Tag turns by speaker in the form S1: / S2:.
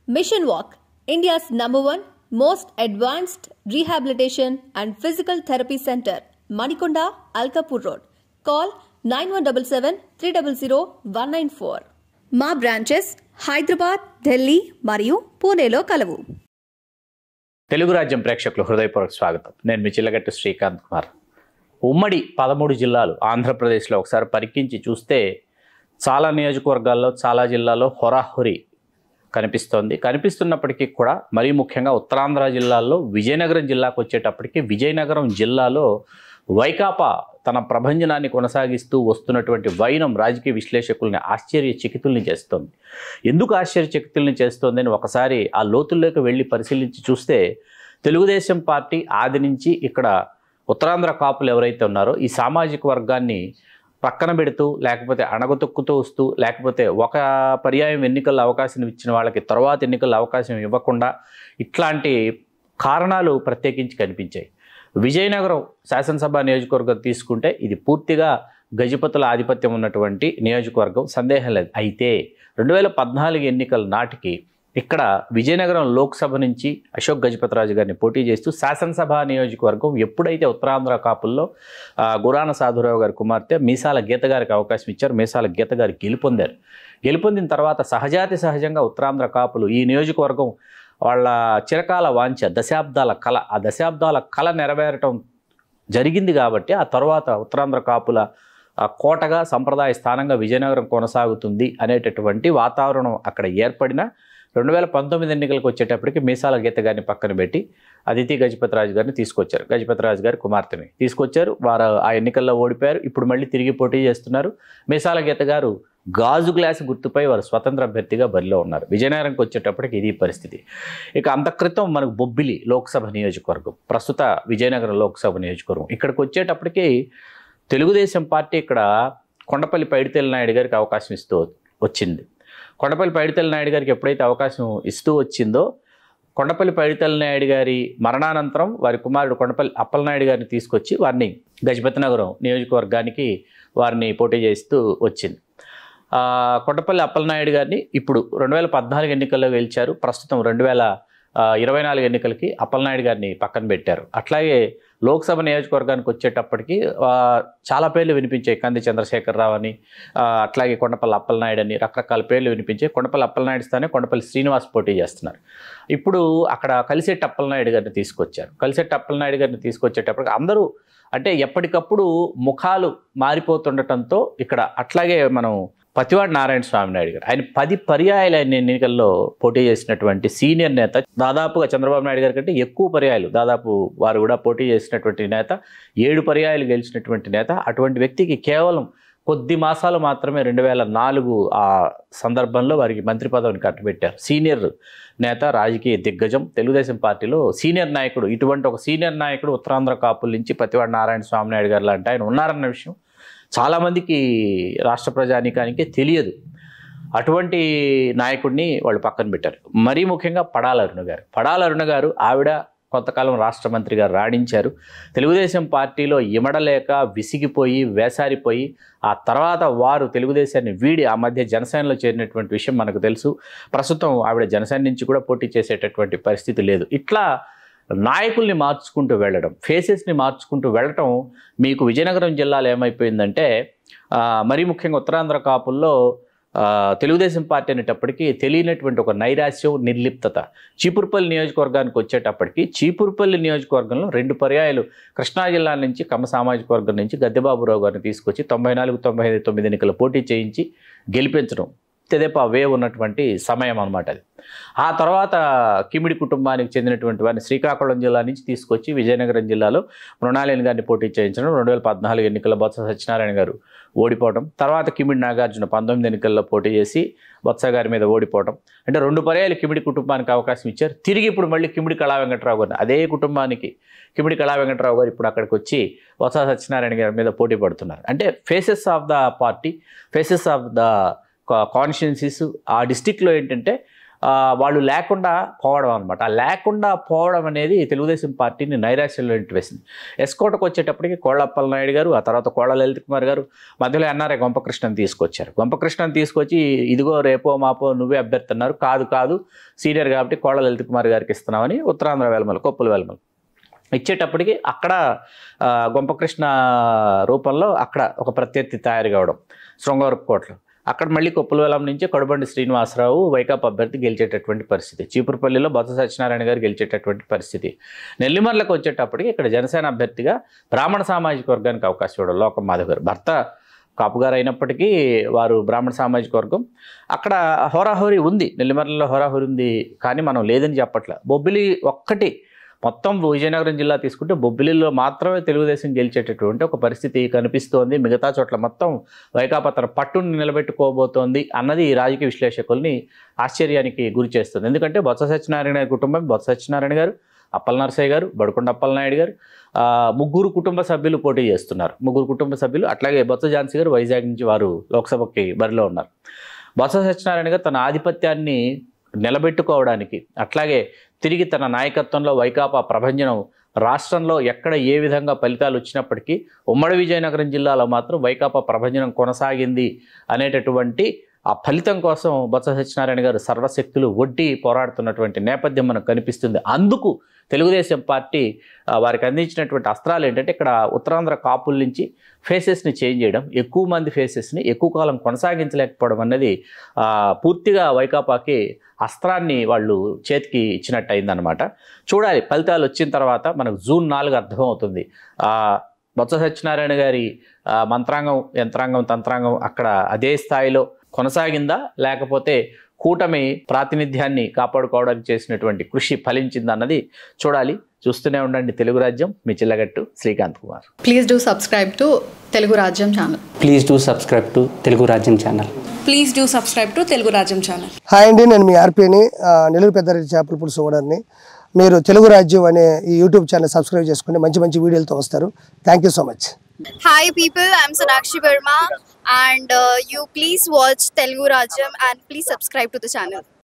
S1: Mission Walk, India's #1 most advanced rehabilitation and physical therapy center, Manikonda, Alkapur Road. Call 9177-300-194. మా branches Hyderabad, Delhi మరియు పూణేలో కలవు.
S2: తెలుగు రాజ్యం ప్రేక్షకులు హృదయపూర్వక స్వాగతం. నేను మీ చిల్లగట్టు శ్రీకాంత్ కుమార్. ఉమ్మడి 13 జిల్లాలు ఆంధ్రప్రదేశ్లో ఒకసారి పరికించి చూస్తే చాలా నియోజకవర్గాల్లో, చాలా జిల్లాల్లో హోరాహోరీ కనిపిస్తున్నప్పటికీ కూడా మరీ ముఖ్యంగా ఉత్తరాంధ్ర జిల్లాల్లో విజయనగరం జిల్లాకు వచ్చేటప్పటికి విజయనగరం జిల్లాలో వైకాపా తన ప్రభంజనాన్ని కొనసాగిస్తూ వస్తున్నటువంటి వైనం రాజకీయ విశ్లేషకుల్ని ఆశ్చర్యచకితుల్ని చేస్తోంది. ఎందుకు ఆశ్చర్యచకితుల్ని చేస్తోంది అని ఒకసారి ఆ లోతుల్లోకి వెళ్ళి పరిశీలించి చూస్తే తెలుగుదేశం పార్టీ ఆది నుంచి ఇక్కడ ఉత్తరాంధ్ర కాపులు ఎవరైతే ఉన్నారో ఈ సామాజిక వర్గాన్ని పక్కన పెడుతూ, లేకపోతే అణగతొక్కుతూ వస్తూ, లేకపోతే ఒక పర్యాయం ఎన్నికల్లో అవకాశం ఇచ్చిన వాళ్ళకి తర్వాత ఎన్నికల్లో అవకాశం ఇవ్వకుండా ఇట్లాంటి కారణాలు ప్రత్యేకించి కనిపించాయి. విజయనగరం శాసనసభ నియోజకవర్గం తీసుకుంటే ఇది పూర్తిగా గజపతుల ఆధిపత్యం ఉన్నటువంటి నియోజకవర్గం, సందేహం లేదు. అయితే 2014 ఎన్నికల నాటికి ఇక్కడ విజయనగరం లోక్సభ నుంచి అశోక్ గజపతిరాజు గారిని పోటీ చేస్తూ శాసనసభ నియోజకవర్గం ఎప్పుడైతే ఉత్తరాంధ్ర కాపుల్లో గురాన సాధురావు గారి కుమార్తె మీసాల గీత గారికి అవకాశం ఇచ్చారు, మీసాల గీత గారు గెలుపొందారు. గెలుపొందిన తర్వాత సహజంగా ఉత్తరాంధ్ర కాపులు ఈ నియోజకవర్గం వాళ్ళ చిరకాల వాంఛ, దశాబ్దాల కళ, ఆ దశాబ్దాల కళ నెరవేరటం జరిగింది. కాబట్టి ఆ తర్వాత ఉత్తరాంధ్ర కాపుల కోటగా, సంప్రదాయ స్థానంగా విజయనగరం కొనసాగుతుంది అనేటటువంటి వాతావరణం అక్కడ ఏర్పడిన 2019 ఎన్నికలకు వచ్చేటప్పటికి మీసాల గీత గారిని పక్కన పెట్టి అదితి గజపతిరాజు గారిని తీసుకొచ్చారు. గజపతిరాజు గారి కుమార్తెని తీసుకొచ్చారు. వారు ఆ ఎన్నికల్లో ఓడిపోయారు. ఇప్పుడు మళ్ళీ తిరిగి పోటీ చేస్తున్నారు. మీసాల గీత గారు గాజు గ్లాసు గుర్తుపై వారు స్వతంత్ర అభ్యర్థిగా బరిలో ఉన్నారు. విజయనగరంకి వచ్చేటప్పటికి ఇది పరిస్థితి. ఇక అంతక్రితం మనకు బొబ్బిలి లోక్సభ నియోజకవర్గం, ప్రస్తుత విజయనగరం లోక్సభ నియోజకవర్గం. ఇక్కడికి వచ్చేటప్పటికి తెలుగుదేశం పార్టీ ఇక్కడ కొండపల్లి పైడితల్లి నాయుడు గారికి అవకాశం ఇస్తూ వచ్చింది. కొండపల్లి పైడితల్లి నాయుడు గారికి ఎప్పుడైతే అవకాశం ఇస్తూ వచ్చిందో, కొండపల్లి పైడితల్లి నాయుడు గారి మరణానంతరం వారి కుమారుడు కొండపల్లి అప్పలనాయుడు గారిని తీసుకొచ్చి వారిని గజపతినగరం నియోజకవర్గానికి వారిని పోటీ చేస్తూ వచ్చింది. కొండపల్లి అప్పలనాయుడు గారిని ఇప్పుడు 2014 ఎన్నికల్లో గెలిచారు. ప్రస్తుతం 2024 ఎన్నికలకి అప్పలనాయుడు గారిని పక్కన పెట్టారు. అట్లాగే లోక్సభ నియోజకవర్గానికి వచ్చేటప్పటికి చాలా పేర్లు వినిపించాయి. కంది చంద్రశేఖరరావు అని, అట్లాగే కొండపల్లి అప్పలనాయుడు అని రకరకాల పేర్లు వినిపించాయి. కొండపల్లి అప్పలనాయుడు స్థానే కొండపల్లి శ్రీనివాస్ పోటీ చేస్తున్నారు. ఇప్పుడు అక్కడ కలిసెట్టి అప్పలనాయుడు గారిని తీసుకొచ్చారు. కలిసెట్టి అప్పలనాయుడు గారిని తీసుకొచ్చేటప్పటికి అందరూ అంటే ఎప్పటికప్పుడు ముఖాలు మారిపోతుండటంతో ఇక్కడ అట్లాగే మనం పతివాడ నారాయణ స్వామి నాయుడు గారు, ఆయన 10 పర్యాయాలు ఆయన ఎన్నికల్లో పోటీ చేసినటువంటి సీనియర్ నేత, దాదాపుగా చంద్రబాబు నాయుడు గారి కంటే ఎక్కువ పర్యాయాలు దాదాపు వారు కూడా పోటీ చేసినటువంటి నేత, 7 పర్యాయాలు గెలిచినటువంటి నేత. అటువంటి వ్యక్తికి కేవలం కొద్ది మాసాలు మాత్రమే 2004 ఆ సందర్భంలో వారికి మంత్రి పదవిని కట్టబెట్టారు. సీనియర్ నేత, రాజకీయ దిగ్గజం, తెలుగుదేశం పార్టీలో సీనియర్ నాయకుడు. ఇటువంటి ఒక సీనియర్ నాయకుడు ఉత్తరాంధ్ర కాపుల నుంచి పతివాడ నారాయణ స్వామి నాయుడు గారు లాంటి ఆయన ఉన్నారన్న విషయం చాలామందికి రాష్ట్ర ప్రజానీకానికే తెలియదు. అటువంటి నాయకుడిని వాళ్ళు పక్కన పెట్టారు. మరీ ముఖ్యంగా పడాల అరుణ గారు ఆవిడ కొంతకాలం రాష్ట్ర మంత్రిగా రాణించారు. తెలుగుదేశం పార్టీలో ఇమడలేక విసిగిపోయి వేసారిపోయి ఆ తర్వాత వారు తెలుగుదేశాన్ని వీడి ఆ మధ్య జనసేనలో చేరినటువంటి విషయం మనకు తెలుసు. ప్రస్తుతం ఆవిడ జనసేన నుంచి కూడా పోటీ చేసేటటువంటి పరిస్థితి లేదు. ఇట్లా నాయకుల్ని మార్చుకుంటూ వెళ్ళడం, ఫేసెస్ని మార్చుకుంటూ వెళ్ళటం మీకు విజయనగరం జిల్లాలో ఏమైపోయిందంటే మరీ ముఖ్యంగా ఉత్తరాంధ్ర కాపుల్లో తెలుగుదేశం పార్టీ అనేటప్పటికీ తెలియనటువంటి ఒక నైరాశ్యం, నిర్లిప్తత. చీపురుపల్లి నియోజకవర్గానికి వచ్చేటప్పటికి చీపురుపల్లి నియోజకవర్గంలో 2 పర్యాయాలు కృష్ణా జిల్లా నుంచి కమ్మ సామాజిక వర్గం నుంచి గద్దెబాబురావు గారిని తీసుకొచ్చి 94-95 ఎన్నికల పోటీ చేయించి గెలిపించడం తెదేపా వే ఉన్నటువంటి సమయం అన్నమాట అది. ఆ తర్వాత కిమిడి కుటుంబానికి చెందినటువంటి వారిని శ్రీకాకుళం జిల్లా నుంచి తీసుకొచ్చి విజయనగరం జిల్లాలో మృణాలిని గారిని పోటీ చేయించడం, 2014 ఎన్నికల్లో బొత్స సత్యనారాయణ గారు ఓడిపోవడం, తర్వాత కిమిడి నాగార్జున 19 ఎన్నికల్లో పోటీ చేసి బొత్స గారి మీద ఓడిపోవడం. అంటే 2 పర్యాయాలు కిమిడి కుటుంబానికి అవకాశం ఇచ్చారు. తిరిగి ఇప్పుడు మళ్ళీ కిమిడి కళా వెంకటరావు గారిని, అదే కుటుంబానికి కిమిడి కళా వెంకటరావు గారు ఇప్పుడు అక్కడికి వచ్చి బొత్స సత్యనారాయణ గారి మీద పోటీ పడుతున్నారు. అంటే faces of the party, faces of the constituencies ఆ డిస్టిక్లో ఏంటంటే వాళ్ళు లేకుండా పోవడం అనమాట. ఆ లేకుండా పోవడం అనేది తెలుగుదేశం పార్టీని నైరాశ్యంలో వేసింది. ఎస్కోటకు వచ్చేటప్పటికి కోళ్ళప్పల నాయుడు గారు, ఆ తర్వాత కోళ్ళ లలిత్ కుమార్ గారు, మధ్యలో ఎన్ఆర్ఐ గొంపకృష్ణని తీసుకొచ్చారు. గొంపకృష్ణని తీసుకొచ్చి ఇదిగో రేపో మాపో నువ్వే అభ్యర్థి అన్నారు. కాదు సీనియర్ కాబట్టి కోళ్ళ లలిత్ కుమార్ గారికి ఇస్తున్నామని ఉత్తరాంధ్ర వెల్మలు, కొప్పుల వెల్మలు ఇచ్చేటప్పటికి అక్కడ గొంపకృష్ణ రూపంలో అక్కడ ఒక ప్రత్యర్థి తయారు కావడం శృంగవరపుకోటలో. అక్కడ మళ్ళీ కొప్పులవెలం నుంచి కడుబండి శ్రీనివాసరావు వైకాపా అభ్యర్థి గెలిచేటటువంటి పరిస్థితి. చీపురుపల్లిలో బొత్స సత్యనారాయణ గారు గెలిచేటటువంటి పరిస్థితి. నెల్లిమర్లకు వచ్చేటప్పటికి ఇక్కడ జనసేన అభ్యర్థిగా బ్రాహ్మణ సామాజిక వర్గానికి అవకాశం ఇవ్వడం లోకం మాధవ్ గారు. భర్త కాపుగారు అయినప్పటికీ వారు బ్రాహ్మణ సామాజిక వర్గం. అక్కడ హోరాహోరీ ఉంది, నెల్లిమర్లలో హోరాహోరీ ఉంది, కానీ మనం లేదని చెప్పట్లే. బొబ్బిలి ఒక్కటి మొత్తం విజయనగరం జిల్లా తీసుకుంటే బొబ్బిలిలో మాత్రమే తెలుగుదేశం గెలిచేటటువంటి ఒక పరిస్థితి కనిపిస్తోంది. మిగతా చోట్ల మొత్తం వైకాపా తన పట్టును నిలబెట్టుకోబోతోంది అన్నది రాజకీయ విశ్లేషకుల్ని ఆశ్చర్యానికి గురి చేస్తుంది. ఎందుకంటే బొత్స సత్యనారాయణ గారి కుటుంబం, బొత్స సత్యనారాయణ గారు, అప్పల నరసయ్య గారు, బడుకొండ అప్పలనాయుడు గారు, ముగ్గురు కుటుంబ సభ్యులు పోటీ చేస్తున్నారు. ముగ్గురు కుటుంబ సభ్యులు. అట్లాగే బొత్స ఝాన్సీ గారు వైజాగ్ నుంచి వారు లోక్సభకి బరిలో ఉన్నారు. బొత్స సత్యనారాయణ గారు తన ఆధిపత్యాన్ని నిలబెట్టుకోవడానికి, అట్లాగే తిరిగి తన నాయకత్వంలో వైకాపా ప్రభంజనం రాష్ట్రంలో ఎక్కడ ఏ విధంగా ఫలితాలు వచ్చినప్పటికీ ఉమ్మడి విజయనగరం జిల్లాలో మాత్రం వైకాపా ప్రభంజనం కొనసాగింది అనేటటువంటి ఆ ఫలితం కోసం బొత్స సత్యనారాయణ గారు సర్వశక్తులు ఒడ్డి పోరాడుతున్నటువంటి నేపథ్యం మనకు కనిపిస్తుంది. అందుకు తెలుగుదేశం పార్టీ వారికి అందించినటువంటి అస్త్రాలు ఏంటంటే ఇక్కడ ఉత్తరాంధ్ర కాపుల నుంచి ఫేసెస్ని చేంజ్ చేయడం, ఎక్కువ మంది ఫేసెస్ని ఎక్కువ కాలం కొనసాగించలేకపోవడం అన్నది పూర్తిగా వైకాపాకి అస్త్రాన్ని వాళ్ళు చేతికి ఇచ్చినట్టు అయిందనమాట. చూడాలి, ఫలితాలు వచ్చిన తర్వాత మనకు జూన్ 4 అర్థమవుతుంది. బొత్స సత్యనారాయణ గారి మంత్రాంగం, యంత్రాంగం, తంత్రాంగం అక్కడ అదే స్థాయిలో కొనసాగిందా, లేకపోతే కూటమి ప్రాతినిధ్యాన్ని కాపాడుకోవడానికి చేసినటువంటి కృషి ఫలించిందన్నది చూడాలి. చూస్తూనే ఉండండి తెలుగు రాజ్యం. మీ Chillagattu Srikanth Kumar.
S3: Please do subscribe to Telugu Rajyam channel.
S4: Please do subscribe to Telugu Rajyam channel.
S5: Please do subscribe to Telugu Rajyam channel.
S6: Hi అండి, నేను మీ ఆర్పీని, నెల్లూరు పెద్దారెడ్డి చేపల పులుసు ఓనర్ని. మీరు తెలుగు రాజ్యం అనే ఈ యూట్యూబ్ ఛానల్ సబ్స్క్రైబ్ చేసుకుని మంచి మంచి వీడియోలతో వస్తారు. Thank you so much.
S7: Hi people, I'm Sonakshi Verma and you please watch Telugu Rajyam and please subscribe to the channel.